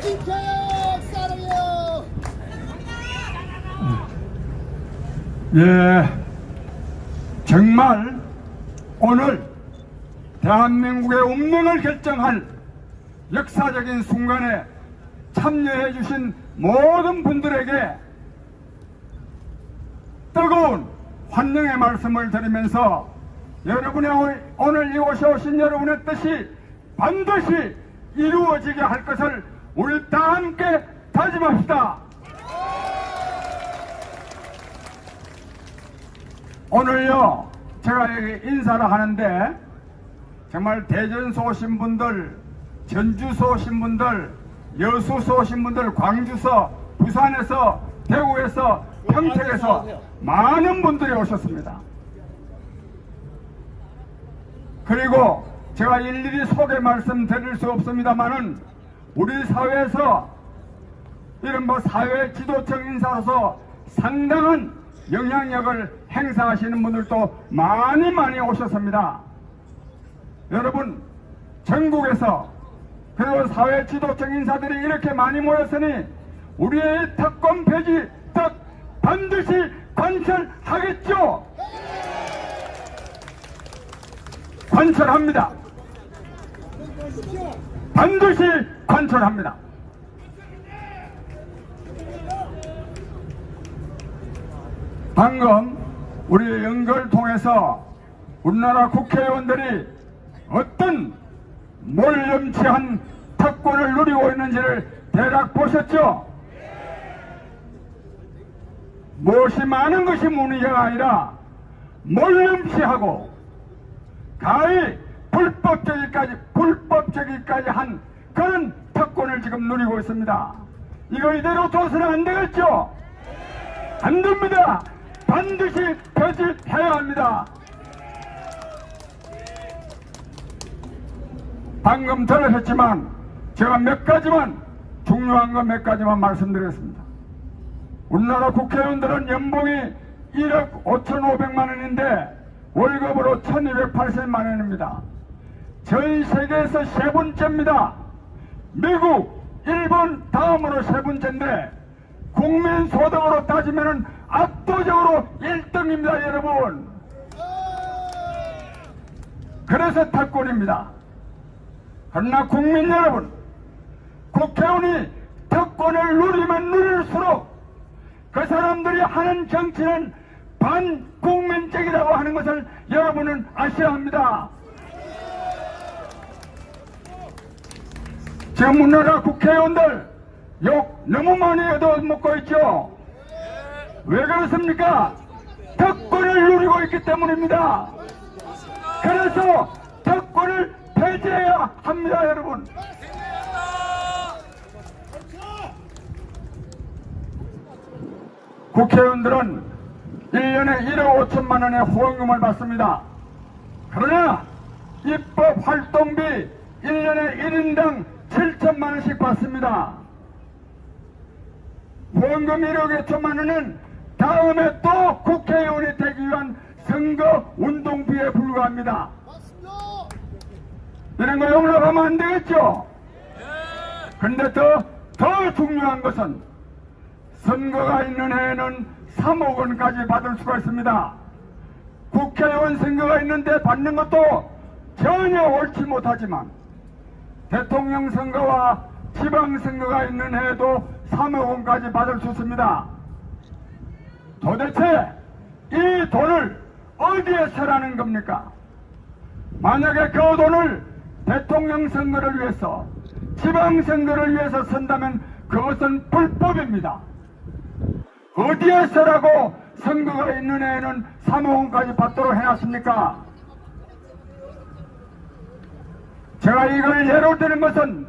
이태혁 사랑해요. 예, 정말 오늘 대한민국의 운명을 결정할 역사적인 순간에 참여해 주신 모든 분들에게 뜨거운 환영의 말씀을 드리면서 여러분의 오늘 이곳에 오신 여러분의 뜻이 반드시 이루어지게 할 것을 우리 다 함께 다짐합시다. 오늘요 제가 여기 인사를 하는데 정말 대전서 오신 분들, 전주서 오신 분들, 여수서 오신 분들, 광주서, 부산에서, 대구에서, 평택에서 많은 분들이 오셨습니다. 그리고 제가 일일이 소개 말씀드릴 수 없습니다만은 우리 사회에서 이런 사회 지도층 인사로서 상당한 영향력을 행사하시는 분들도 많이 오셨습니다. 여러분, 전국에서 그리고 사회 지도층 인사들이 이렇게 많이 모였으니 우리의 특권 폐지 뜻 반드시 관철하겠죠? 관철합니다. 반드시 관철합니다. 방금 우리 연결 통해서 우리나라 국회의원들이 어떤 몰염치한 특권을 누리고 있는지를 대략 보셨죠? 무엇이 많은 것이 문제가 아니라 몰염치하고 가히 불법적이까지 한 그런 특권을 지금 누리고 있습니다. 이거 이대로 둬서는 안 되겠죠? 안 됩니다. 반드시 폐지해야 합니다. 방금 들으셨지만 제가 중요한 거 몇 가지만 말씀드리겠습니다. 우리나라 국회의원들은 연봉이 1억 5,500만 원인데 월급으로 1,280만 원입니다. 전 세계에서 세 번째입니다. 미국, 일본 다음으로 세 번째인데 국민 소득으로 따지면 압도적으로 1등입니다, 여러분. 그래서 특권입니다. 그러나 국민 여러분, 국회의원이 특권을 누리면 누릴수록 그 사람들이 하는 정치는 반국민적이라고 하는 것을 여러분은 아셔야 합니다. 지금 우리나라 국회의원들 욕 너무 많이 얻어먹고 있죠? 왜 그렇습니까? 특권을 누리고 있기 때문입니다. 그래서 특권을 폐지해야 합니다, 여러분. 국회의원들은 1년에 1억 5천만 원의 후원금을 받습니다. 그러나 입법 활동비 1년에 1인당 7천만 원씩 받습니다. 후원금 1억 2천만 원은 다음에 또 국회의원이 되기 위한 선거 운동비에 불과합니다. 이런 거 용납하면 안 되겠죠? 그런데 더 중요한 것은 선거가 있는 해에는 3억 원까지 받을 수가 있습니다. 국회의원 선거가 있는데 받는 것도 전혀 옳지 못하지만 대통령 선거와 지방선거가 있는 해에도 3억 원까지 받을 수 있습니다. 도대체 이 돈을 어디에 쓰라는 겁니까? 만약에 그 돈을 대통령 선거를 위해서 지방선거를 위해서 쓴다면 그것은 불법입니다. 어디에 쓰라고 선거가 있는 해에는 3억 원까지 받도록 해놨습니까? 제가 이걸 예로 드는 것은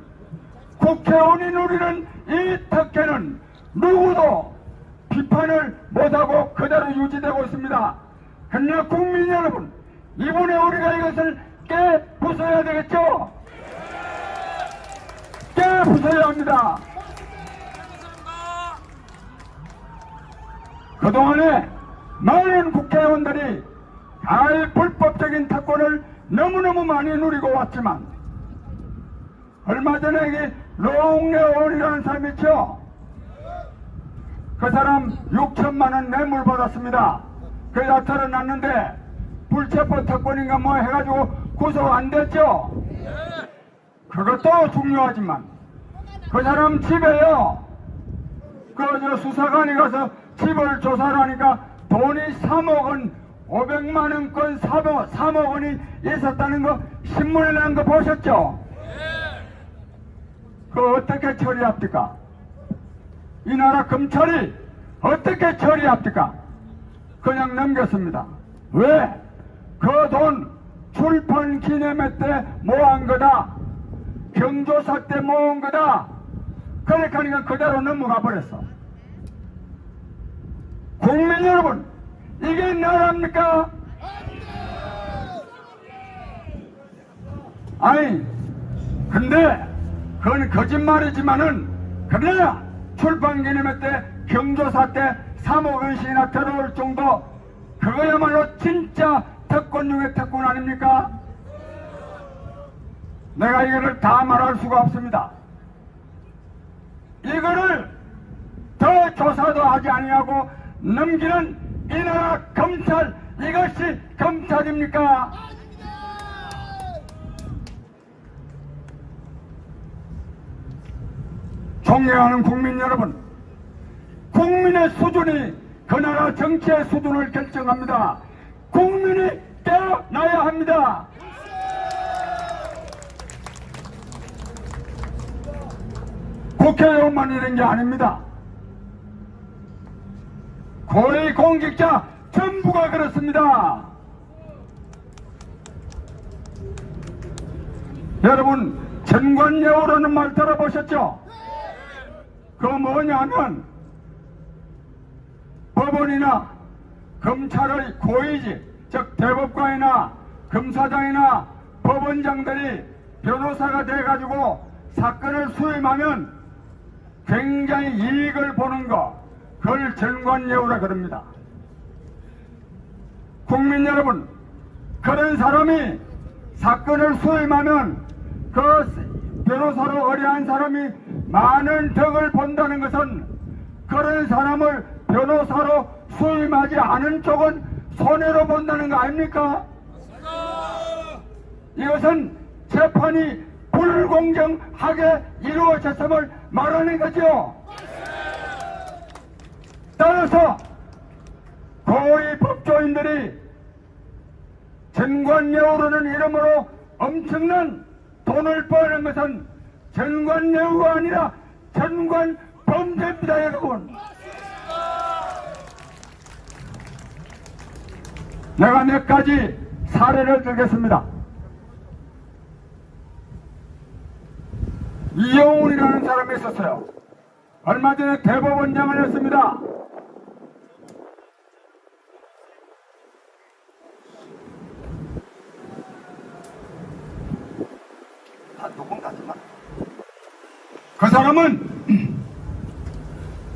국회의원이 누리는 이 특혜는 누구도 비판을 못하고 그대로 유지되고 있습니다. 그러나 국민 여러분, 이번에 우리가 이것을 깨부숴야 되겠죠? 깨부숴야 합니다. 그동안에 많은 국회의원들이 가히 불법적인 특권을 너무너무 많이 누리고 왔지만 얼마 전에 이 롱레온이라는 사람이 있죠. 그 사람 6천만 원 뇌물 받았습니다. 그게 다 털어놨는데 불체포 특권인가 뭐 해가지고 구속 안 됐죠. 그것도 중요하지만 그 사람 집에요. 그 수사관이 가서 집을 조사를 하니까 돈이 3억 원, 500만 원권 3억 원이 있었다는 거 신문에 난 거 보셨죠? 그거 어떻게 처리합니까? 이 나라 검찰이 어떻게 처리합니까? 그냥 넘겼습니다. 왜? 그 돈 출판 기념회 때 모은 거다. 경조사 때 모은 거다. 그렇게 하니까 그대로 넘어가 버렸어. 국민 여러분, 이게 나라입니까? 아니, 근데 그건 거짓말이지만은 그러나 출판 기념회 때 경조사 때 3억 원씩이나 들어올 정도 그거야말로 진짜 특권 중에 특권 아닙니까? 내가 이거를 다 말할 수가 없습니다. 이거를 더 조사도 하지 아니하고 넘기는 이 나라 검찰, 이것이 검찰입니까? 존경하는 국민 여러분, 국민의 수준이 그 나라 정치의 수준을 결정합니다. 국민이 깨어나야 합니다. 국회의원만 이런 게 아닙니다. 고위 공직자 전부가 그렇습니다. 여러분, 전관예우라는 말 들어보셨죠? 그거 뭐냐면 법원이나 검찰의 고위직, 즉 대법관이나 검사장이나 법원장들이 변호사가 돼가지고 사건을 수임하면 굉장히 이익을 보는 거, 그걸 전관예우라 그럽니다. 국민 여러분, 그런 사람이 사건을 수임하면 그 변호사로 의뢰한 사람이 많은 덕을 본다는 것은 그런 사람을 변호사로 수임하지 않은 쪽은 손해로 본다는 거 아닙니까? 이것은 재판이 불공정하게 이루어졌음을 말하는 거죠. 따라서 고위 법조인들이 전관예우라는 이름으로 엄청난 돈을 버는 것은 전관예우가 아니라 전관범죄입니다, 여러분. 내가 몇 가지 사례를 들겠습니다. 이영훈이라는 사람이 있었어요. 얼마 전에 대법원장을 했습니다. 그 사람은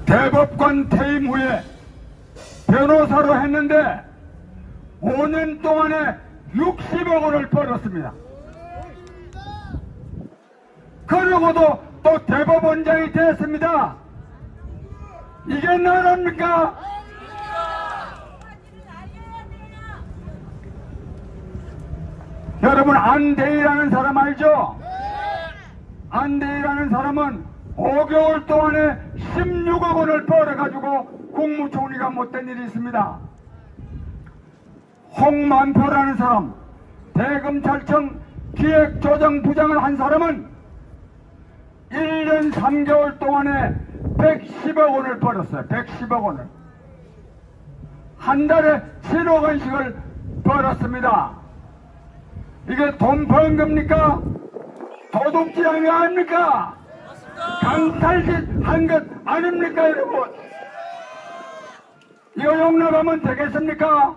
대법관 퇴임 후에 변호사로 했는데 5년 동안에 60억 원을 벌었습니다. 그러고도 또 대법원장이 됐습니다. 이게 나라입니까? 여러분, 안대희라는 사람 알죠? 안대희라는 사람은 5개월 동안에 16억 원을 벌어가지고 국무총리가 못된 일이 있습니다. 홍만표라는 사람, 대검찰청 기획조정부장을 한 사람은 1년 3개월 동안에 110억 원을 벌었어요. 110억 원을. 한 달에 7억 원씩을 벌었습니다. 이게 돈 버는 겁니까? 도둑질한 거 아닙니까? 강탈짓 한 것 아닙니까, 여러분? 이거 용납하면 되겠습니까?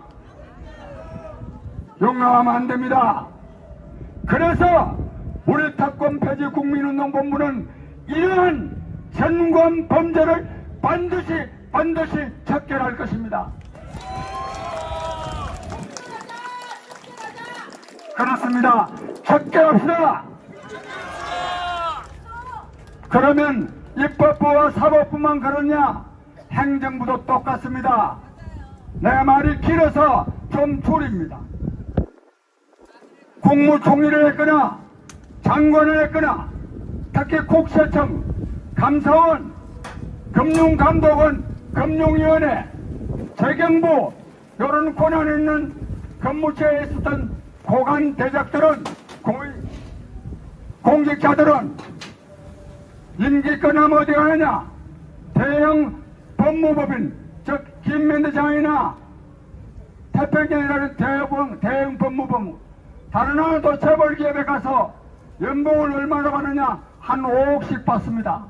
용납하면 안 됩니다. 그래서 우리 특권 폐지 국민운동본부는 이러한 전관 범죄를 반드시 척결할 것입니다. 그렇습니다. 척결합시다. 그러면 입법부와 사법부만 그러냐? 행정부도 똑같습니다. 내가 말이 길어서 좀 줄입니다. 국무총리를 했거나 장관을 했거나 특히 국세청, 감사원, 금융감독원, 금융위원회, 재경부 이런 권한 있는 근무처에 있었던 고관 대작들은 공직자들은 임기 끝나면 어디 가느냐? 대형 법무법인 즉 김민대장이나 태평양이라는 대형 법무법 다른 나라도 재벌기업에 가서 연봉을 얼마나 받느냐? 한 5억씩 받습니다.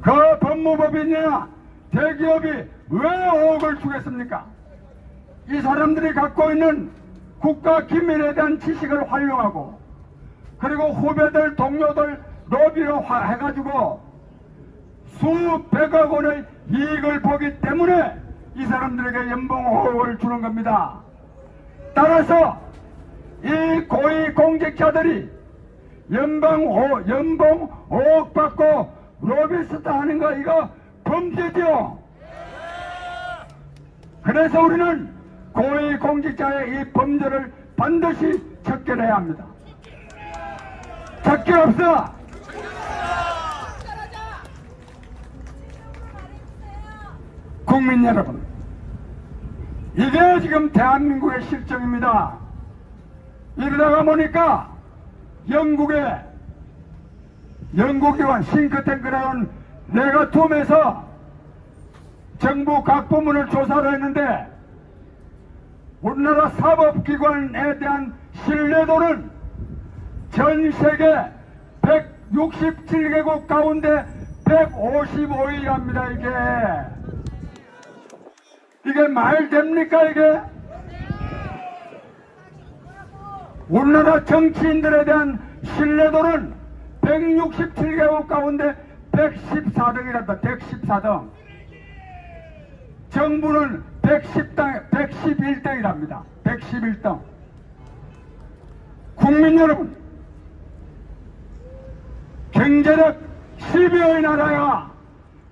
그 법무법인이나 대기업이 왜 5억을 주겠습니까? 이 사람들이 갖고 있는 국가 기밀에 대한 지식을 활용하고 그리고 후배들, 동료들 로비로 해가지고 수백억 원의 이익을 보기 때문에 이 사람들에게 연봉 5억을 주는 겁니다. 따라서 이 고위 공직자들이 연봉 5억 받고 로비스트 하는 거 이거 범죄죠. 그래서 우리는 고위 공직자의 이 범죄를 반드시 척결해야 합니다. 척결 없어. 국민 여러분, 이게 지금 대한민국의 실정입니다. 이러다가 보니까 영국이와 싱크탱크라는 네거툼에서 정부 각 부문을 조사를 했는데 우리나라 사법기관에 대한 신뢰도는 전 세계 167개국 가운데 155위랍니다. 이게 말 됩니까 이게? 우리나라 정치인들에 대한 신뢰도는 167개국 가운데 114등이란다. 114등. 정부는 111등이랍니다. 111등. 국민 여러분, 경제력 10여의 나라가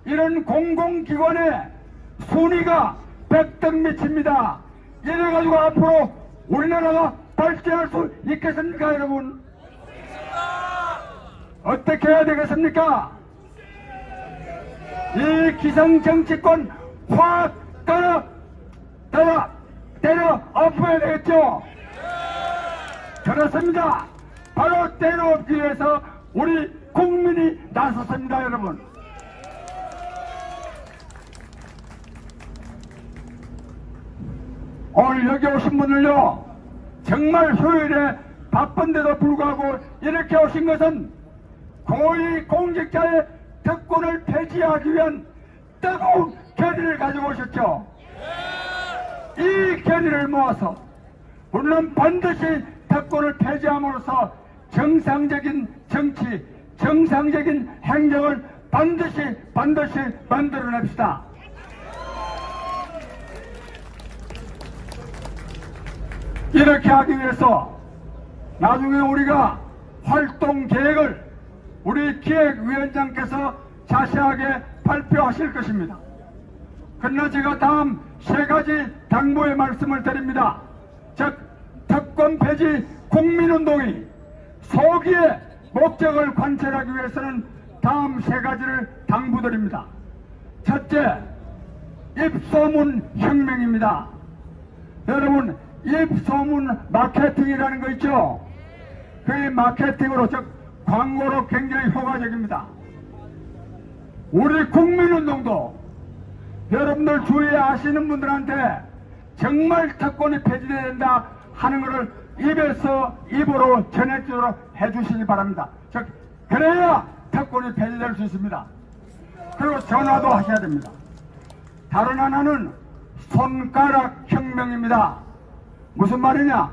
이런 공공기관의 순위가 100등 미칩니다. 이래가지고 앞으로 우리나라가 발전할 수 있겠습니까, 여러분? 어떻게 해야 되겠습니까? 이 기성정치권 확 때려 엎어야 되겠죠? 그렇습니다. 바로 때려 엎기 위해서 우리 국민이 나섰습니다, 여러분. 오늘 여기 오신 분들요, 정말 휴일에 바쁜데도 불구하고 이렇게 오신 것은 고위 공직자의 특권을 폐지하기 위한 뜨거운 결의를 가지고 오셨죠. 이 결의를 모아서 우리는 반드시 특권을 폐지함으로써 정상적인 정치, 정상적인 행정을 반드시 만들어냅시다. 이렇게 하기 위해서 나중에 우리가 활동 계획을 우리 기획위원장께서 자세하게 발표하실 것입니다. 그러나 제가 다음 세 가지 당부의 말씀을 드립니다. 즉, 특권 폐지 국민운동이 소기의 목적을 관철하기 위해서는 다음 세 가지를 당부드립니다. 첫째, 입소문 혁명입니다. 여러분, 입소문 마케팅이라는 거 있죠? 그 마케팅으로, 즉 광고로 굉장히 효과적입니다. 우리 국민운동도 여러분들 주위에 아시는 분들한테 정말 특권이 폐지돼야 된다 하는 것을 입에서 입으로 전해주도록 해주시기 바랍니다. 즉, 그래야 특권이 폐지될 수 있습니다. 그리고 전화도 하셔야 됩니다. 다른 하나는 손가락 혁명입니다. 무슨 말이냐?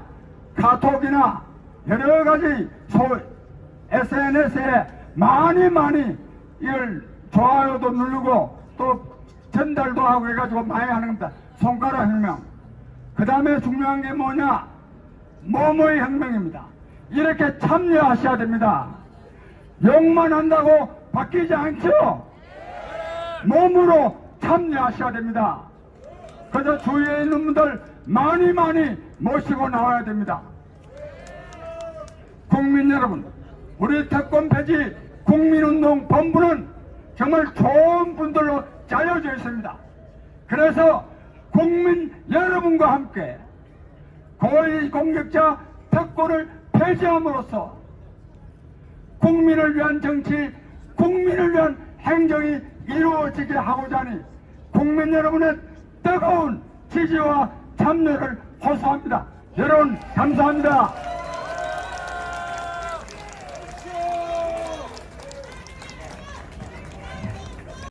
카톡이나 여러 가지 SNS에 많이 이걸 좋아요도 누르고 또 전달도 하고 해가지고 많이 하는 겁니다. 손가락 혁명. 그 다음에 중요한 게 뭐냐? 뭐뭐의 혁명입니다. 이렇게 참여하셔야 됩니다. 욕만 한다고 바뀌지 않죠? 몸으로 참여하셔야 됩니다. 그래서 주위에 있는 분들 많이 모시고 나와야 됩니다. 국민 여러분, 우리 특권 폐지 국민운동 본부는 정말 좋은 분들로 짜여져 있습니다. 그래서 국민 여러분과 함께 고위공직자 특권을 폐지함으로써 국민을 위한 정치, 국민을 위한 행정이 이루어지게 하고자 하니 국민 여러분의 뜨거운 지지와 참여를 호소합니다. 여러분 감사합니다.